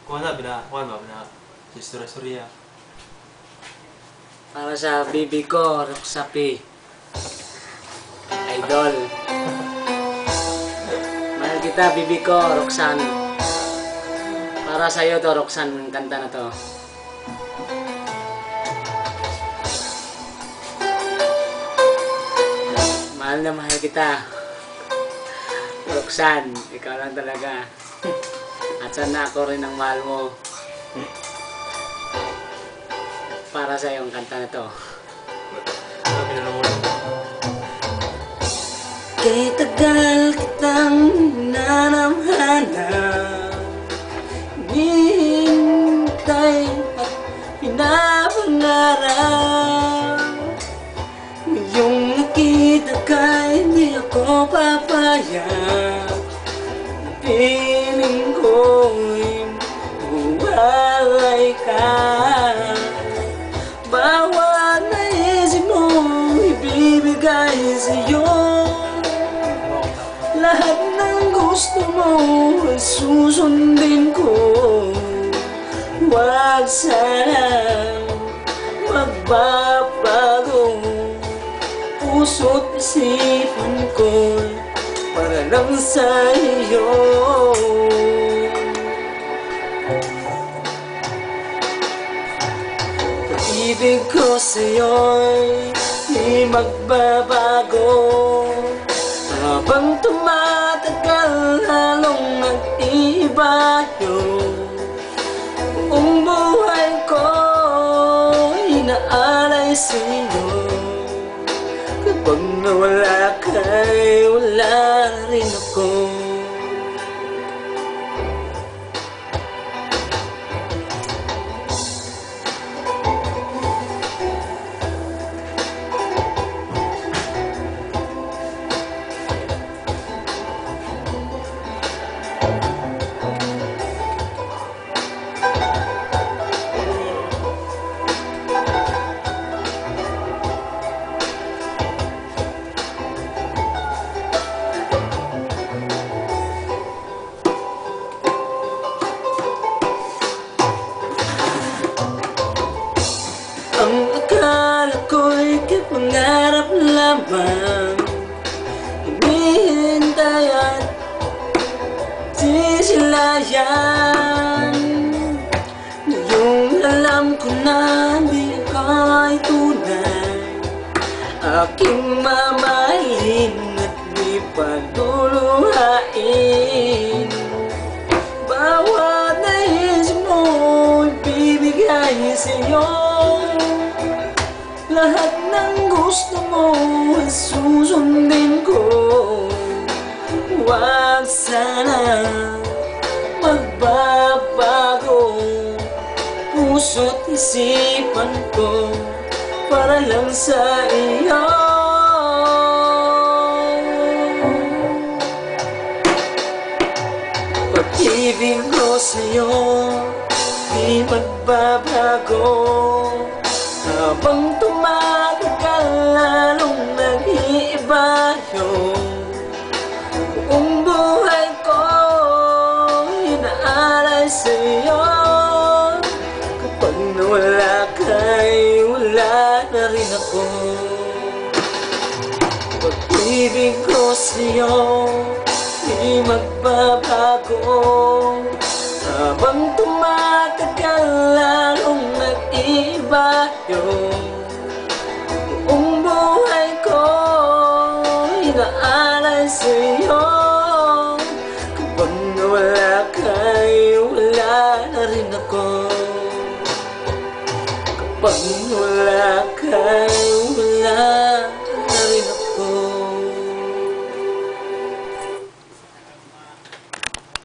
Kuha na, kuha ba? Istorya-istorya. Para sa bibi ko, Roxapi. Idol. Mahal kita, bibi ko, Roxanne. Para sa'yo to, Roxanne, ang kanta na to. Mahal na mahal kita. Roxanne, ikaw lang talaga. At sana ako rin ang mahal mo. Para sa yung kanta na to. Kay tagal kitang nanamhanap, hinihintay at pinapangarap. Ngayong nakita ka, hindi ako papayag. Piling ko'y buwalay ka. Bawat naisip mo, ibibigay sa'yo. Lahat ng gusto mo ay susundin ko. Huwag sana magbabago. Puso't isipan ko para lang sa iyo. Pag-ibig ko sa'yo'y di magbabago. Habang tumatagal, lalong nag-iiba yun. Buong buhay ko inaalay sa'yo. Kapag nawala ka'y wala rin ako. Ang akala ko'y kapangarap lamang, hinihintay at sisilayan. Ngayong alam ko na di ka'y tunay, aking mamahalin at di paluluhain. Bawat naisip mo ibibigay sa'yo. Lahat ng gusto mo ay susundin ko. Huwag sana magbabago. Puso't isipan ko para lang sa iyo. Pag-ibig ko sa'yo di magbabago. Habang tumatagal, lalong nag-iiba yun. Buong buhay ko inaalay sa'yo. Kapag nawala ka'y wala na rin ako. Pag-ibig ko sa'yo di magbabago. Habang tumatagal, lalong nag-iba yun. Buong buhay ko inaalay sa'yo. Kapag nawala ka'y wala na rin ako. Kapag nawala ka'y